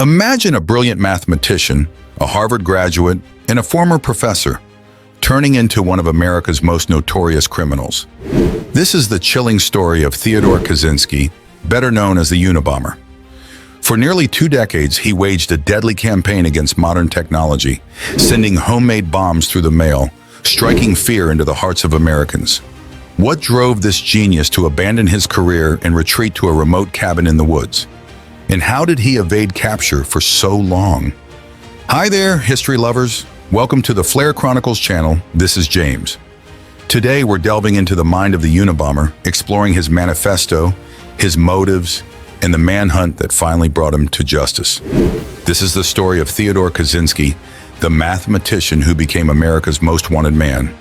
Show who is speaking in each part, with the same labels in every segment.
Speaker 1: Imagine a brilliant mathematician, a Harvard graduate, and a former professor, turning into one of America's most notorious criminals. This is the chilling story of Theodore Kaczynski, better known as the Unabomber. For nearly 2 decades, he waged a deadly campaign against modern technology, sending homemade bombs through the mail, striking fear into the hearts of Americans. What drove this genius to abandon his career and retreat to a remote cabin in the woods? And how did he evade capture for so long? Hi there, history lovers. Welcome to the Flair Chronicles channel. This is James. Today, we're delving into the mind of the Unabomber, exploring his manifesto, his motives, and the manhunt that finally brought him to justice. This is the story of Theodore Kaczynski, the mathematician who became America's most wanted man.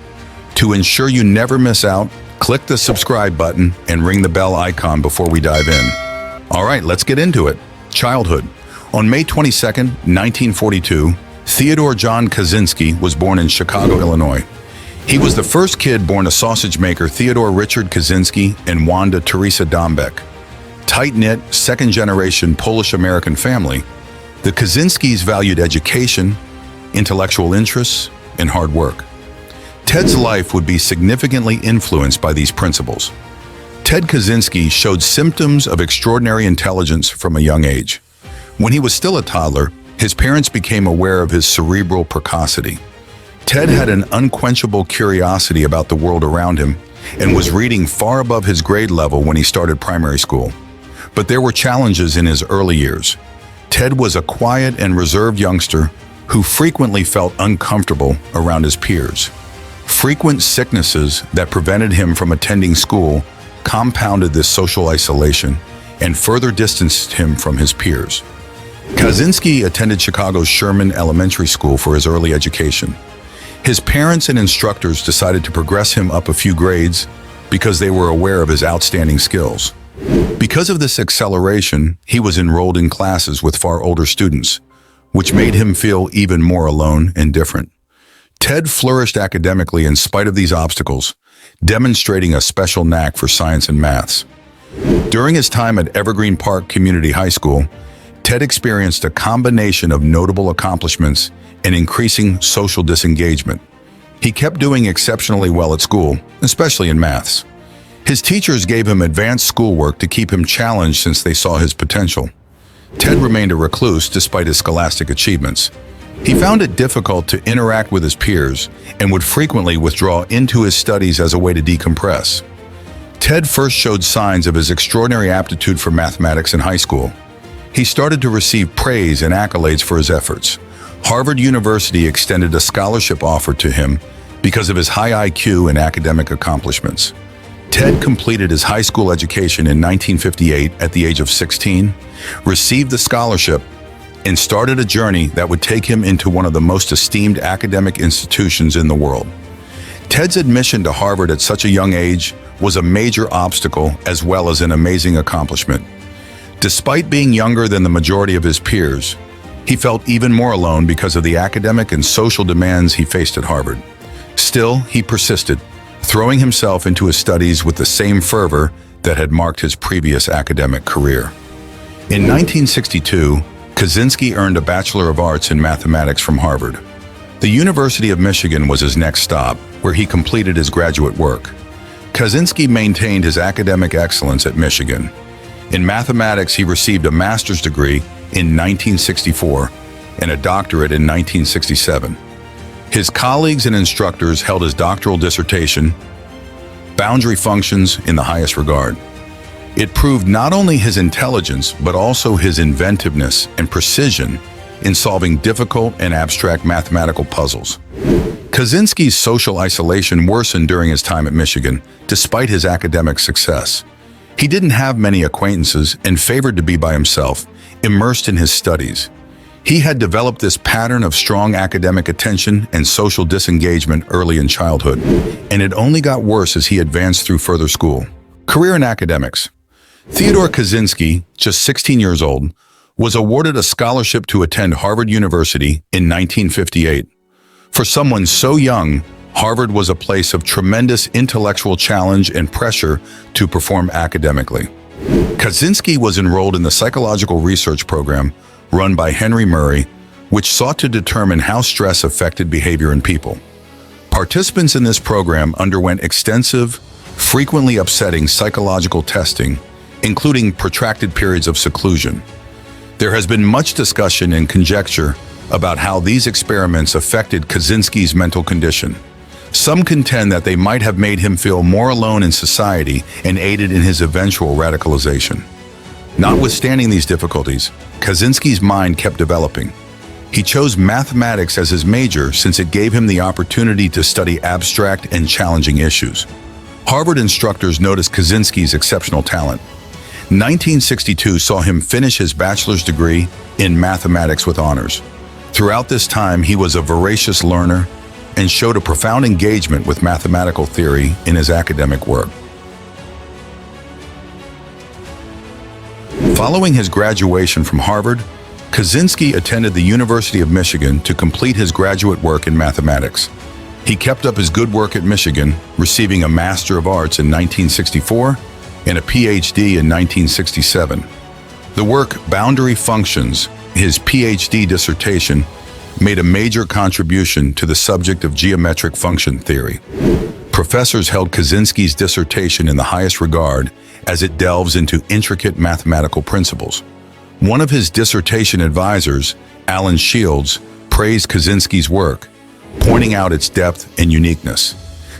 Speaker 1: To ensure you never miss out, click the subscribe button and ring the bell icon before we dive in. All right, let's get into it. Childhood. On May 22, 1942, Theodore John Kaczynski was born in Chicago, Illinois. He was the first kid born to sausage maker Theodore Richard Kaczynski and Wanda Teresa Dombeck. Tight-knit, second-generation Polish-American family, the Kaczynskis valued education, intellectual interests, and hard work. Ted's life would be significantly influenced by these principles. Ted Kaczynski showed symptoms of extraordinary intelligence from a young age. When he was still a toddler, his parents became aware of his cerebral precocity. Ted had an unquenchable curiosity about the world around him and was reading far above his grade level when he started primary school. But there were challenges in his early years. Ted was a quiet and reserved youngster who frequently felt uncomfortable around his peers. Frequent sicknesses that prevented him from attending school compounded this social isolation and further distanced him from his peers. Kaczynski attended Chicago's Sherman Elementary School for his early education. His parents and instructors decided to progress him up a few grades because they were aware of his outstanding skills. Because of this acceleration, he was enrolled in classes with far older students, which made him feel even more alone and different. Ted flourished academically in spite of these obstacles, demonstrating a special knack for science and maths. During his time at Evergreen Park Community High School, Ted experienced a combination of notable accomplishments and increasing social disengagement. He kept doing exceptionally well at school, especially in maths. His teachers gave him advanced schoolwork to keep him challenged since they saw his potential. Ted remained a recluse despite his scholastic achievements. He found it difficult to interact with his peers and would frequently withdraw into his studies as a way to decompress. Ted first showed signs of his extraordinary aptitude for mathematics in high school. He started to receive praise and accolades for his efforts. Harvard University extended a scholarship offer to him because of his high IQ and academic accomplishments. Ted completed his high school education in 1958 at the age of 16, received the scholarship, and started a journey that would take him into one of the most esteemed academic institutions in the world. Ted's admission to Harvard at such a young age was a major obstacle as well as an amazing accomplishment. Despite being younger than the majority of his peers, he felt even more alone because of the academic and social demands he faced at Harvard. Still, he persisted, throwing himself into his studies with the same fervor that had marked his previous academic career. In 1962, Kaczynski earned a Bachelor of Arts in Mathematics from Harvard. The University of Michigan was his next stop, where he completed his graduate work. Kaczynski maintained his academic excellence at Michigan. In mathematics, he received a master's degree in 1964 and a doctorate in 1967. His colleagues and instructors held his doctoral dissertation, Boundary Functions, in the highest regard. It proved not only his intelligence, but also his inventiveness and precision in solving difficult and abstract mathematical puzzles. Kaczynski's social isolation worsened during his time at Michigan, despite his academic success. He didn't have many acquaintances and favored to be by himself, immersed in his studies. He had developed this pattern of strong academic attention and social disengagement early in childhood, and it only got worse as he advanced through further school. Career in academics. Theodore Kaczynski, just 16 years old, was awarded a scholarship to attend Harvard University in 1958. For someone so young, Harvard was a place of tremendous intellectual challenge and pressure to perform academically. Kaczynski was enrolled in the psychological research program, run by Henry Murray, which sought to determine how stress affected behavior in people. Participants in this program underwent extensive, frequently upsetting psychological testing, including protracted periods of seclusion. There has been much discussion and conjecture about how these experiments affected Kaczynski's mental condition. Some contend that they might have made him feel more alone in society and aided in his eventual radicalization. Notwithstanding these difficulties, Kaczynski's mind kept developing. He chose mathematics as his major since it gave him the opportunity to study abstract and challenging issues. Harvard instructors noticed Kaczynski's exceptional talent. 1962 saw him finish his bachelor's degree in mathematics with honors. Throughout this time, he was a voracious learner and showed a profound engagement with mathematical theory in his academic work. Following his graduation from Harvard, Kaczynski attended the University of Michigan to complete his graduate work in mathematics. He kept up his good work at Michigan, receiving a Master of Arts in 1964 and a PhD in 1967. The work Boundary Functions, his PhD dissertation, made a major contribution to the subject of geometric function theory. Professors held Kaczynski's dissertation in the highest regard as it delves into intricate mathematical principles. One of his dissertation advisors, Alan Shields, praised Kaczynski's work, pointing out its depth and uniqueness.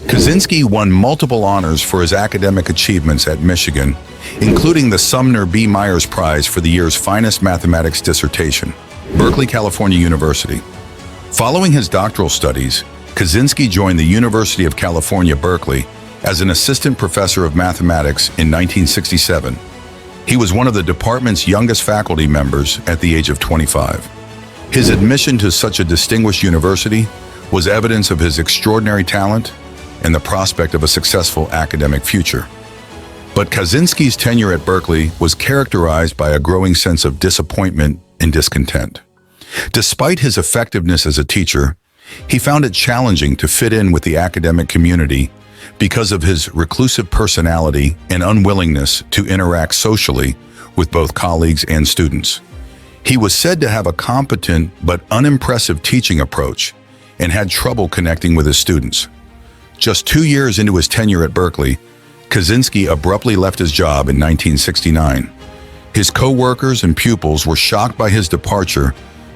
Speaker 1: Kaczynski won multiple honors for his academic achievements at Michigan, including the Sumner B. Myers Prize for the year's finest mathematics dissertation, Berkeley, California University. Following his doctoral studies, Kaczynski joined the University of California, Berkeley, as an assistant professor of mathematics in 1967. He was one of the department's youngest faculty members at the age of 25. His admission to such a distinguished university was evidence of his extraordinary talent and the prospect of a successful academic future. But Kaczynski's tenure at Berkeley was characterized by a growing sense of disappointment and discontent. Despite his effectiveness as a teacher, he found it challenging to fit in with the academic community because of his reclusive personality and unwillingness to interact socially with both colleagues and students. He was said to have a competent but unimpressive teaching approach and had trouble connecting with his students. Just 2 years into his tenure at Berkeley, Kaczynski abruptly left his job in 1969. His co-workers and pupils were shocked by his departure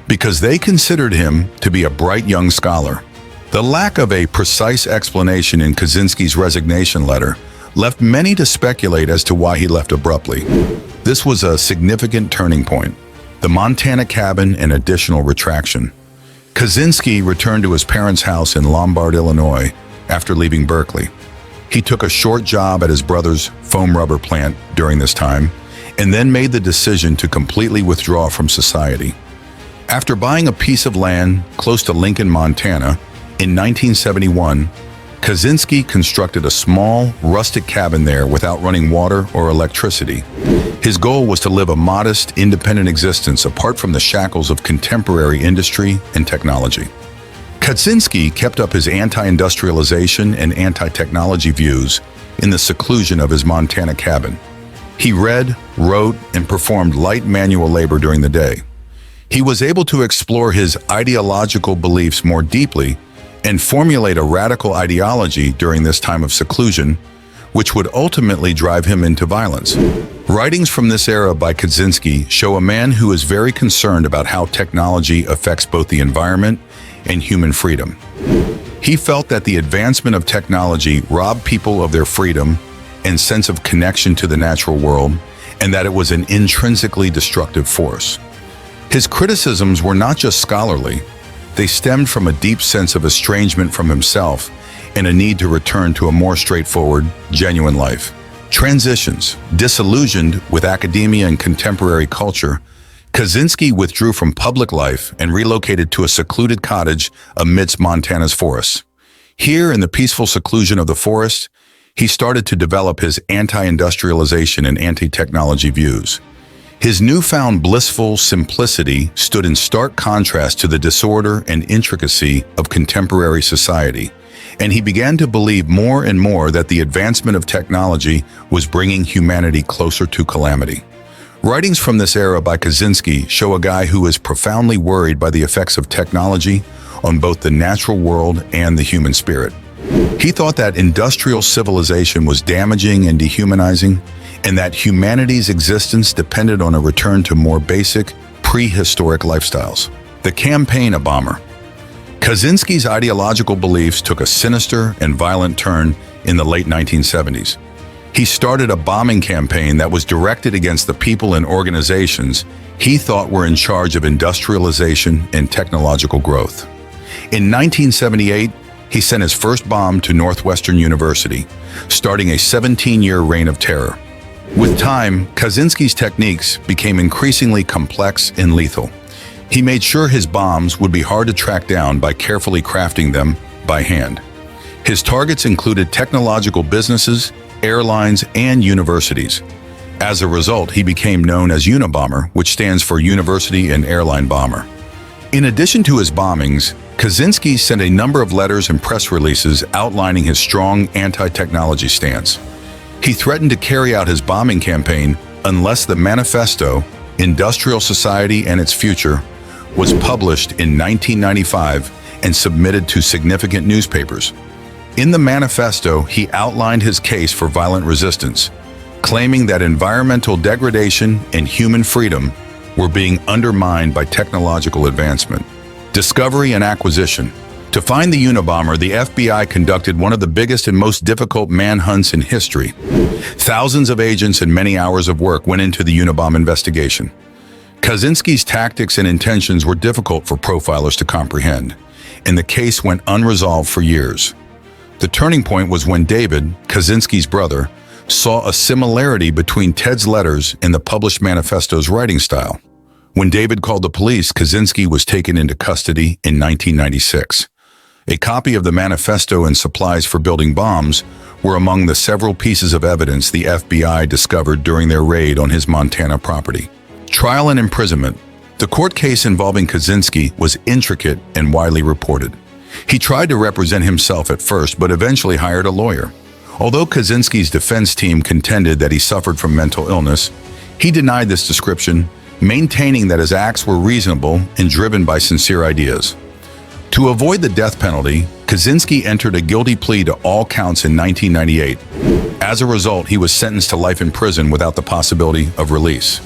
Speaker 1: because they considered him to be a bright young scholar. The lack of a precise explanation in Kaczynski's resignation letter left many to speculate as to why he left abruptly. This was a significant turning point: the Montana cabin and additional retraction. Kaczynski returned to his parents' house in Lombard, Illinois, after leaving Berkeley. He took a short job at his brother's foam rubber plant during this time, and then made the decision to completely withdraw from society. After buying a piece of land close to Lincoln, Montana, in 1971, Kaczynski constructed a small, rustic cabin there without running water or electricity. His goal was to live a modest, independent existence apart from the shackles of contemporary industry and technology. Kaczynski kept up his anti-industrialization and anti-technology views in the seclusion of his Montana cabin. He read, wrote, and performed light manual labor during the day. He was able to explore his ideological beliefs more deeply and formulate a radical ideology during this time of seclusion, which would ultimately drive him into violence. Writings from this era by Kaczynski show a man who is very concerned about how technology affects both the environment and human freedom. He felt that the advancement of technology robbed people of their freedom and sense of connection to the natural world, and that it was an intrinsically destructive force. His criticisms were not just scholarly. They stemmed from a deep sense of estrangement from himself and a need to return to a more straightforward, genuine life. Transitions. Disillusioned with academia and contemporary culture, Kaczynski withdrew from public life and relocated to a secluded cottage amidst Montana's forests. Here, in the peaceful seclusion of the forest, he started to develop his anti-industrialization and anti-technology views. His newfound blissful simplicity stood in stark contrast to the disorder and intricacy of contemporary society, and he began to believe more and more that the advancement of technology was bringing humanity closer to calamity. Writings from this era by Kaczynski show a guy who is profoundly worried by the effects of technology on both the natural world and the human spirit. He thought that industrial civilization was damaging and dehumanizing, and that humanity's existence depended on a return to more basic, prehistoric lifestyles. The campaign Unabomber. Kaczynski's ideological beliefs took a sinister and violent turn in the late 1970s. He started a bombing campaign that was directed against the people and organizations he thought were in charge of industrialization and technological growth. In 1978, he sent his first bomb to Northwestern University, starting a 17-year reign of terror. With time, Kaczynski's techniques became increasingly complex and lethal. He made sure his bombs would be hard to track down by carefully crafting them by hand. His targets included technological businesses, airlines, and universities. As a result, he became known as Unabomber, which stands for University and Airline Bomber. In addition to his bombings, Kaczynski sent a number of letters and press releases outlining his strong anti-technology stance. He threatened to carry out his bombing campaign unless the manifesto, Industrial Society and Its Future, was published in 1995 and submitted to significant newspapers. In the manifesto, he outlined his case for violent resistance, claiming that environmental degradation and human freedom were being undermined by technological advancement. Discovery and acquisition. To find the Unabomber, the FBI conducted one of the biggest and most difficult manhunts in history. Thousands of agents and many hours of work went into the Unabomber investigation. Kaczynski's tactics and intentions were difficult for profilers to comprehend, and the case went unresolved for years. The turning point was when David, Kaczynski's brother, saw a similarity between Ted's letters and the published manifesto's writing style. When David called the police, Kaczynski was taken into custody in 1996. A copy of the manifesto and supplies for building bombs were among the several pieces of evidence the FBI discovered during their raid on his Montana property. Trial and imprisonment. The court case involving Kaczynski was intricate and widely reported. He tried to represent himself at first, but eventually hired a lawyer. Although Kaczynski's defense team contended that he suffered from mental illness, he denied this description, maintaining that his acts were reasonable and driven by sincere ideas. To avoid the death penalty, Kaczynski entered a guilty plea to all counts in 1998. As a result, he was sentenced to life in prison without the possibility of release.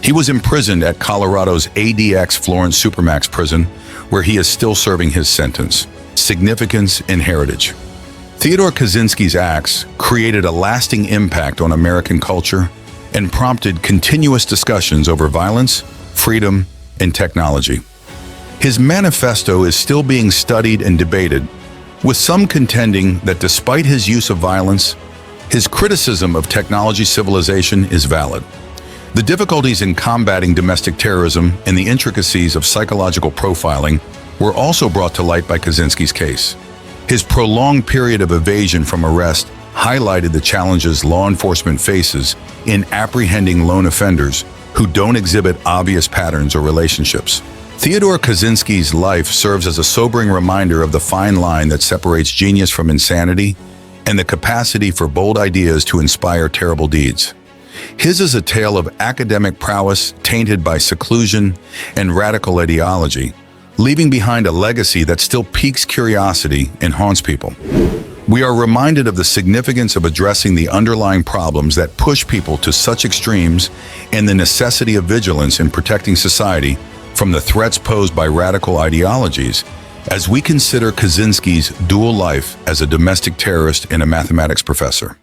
Speaker 1: He was imprisoned at Colorado's ADX Florence Supermax prison, where he is still serving his sentence. Significance and heritage. Theodore Kaczynski's acts created a lasting impact on American culture and prompted continuous discussions over violence, freedom, and technology. His manifesto is still being studied and debated, with some contending that despite his use of violence, his criticism of technology civilization is valid. The difficulties in combating domestic terrorism and the intricacies of psychological profiling were also brought to light by Kaczynski's case. His prolonged period of evasion from arrest highlighted the challenges law enforcement faces in apprehending lone offenders who don't exhibit obvious patterns or relationships. Theodore Kaczynski's life serves as a sobering reminder of the fine line that separates genius from insanity and the capacity for bold ideas to inspire terrible deeds. His is a tale of academic prowess tainted by seclusion and radical ideology, leaving behind a legacy that still piques curiosity and haunts people. We are reminded of the significance of addressing the underlying problems that push people to such extremes and the necessity of vigilance in protecting society from the threats posed by radical ideologies as we consider Kaczynski's dual life as a domestic terrorist and a mathematics professor.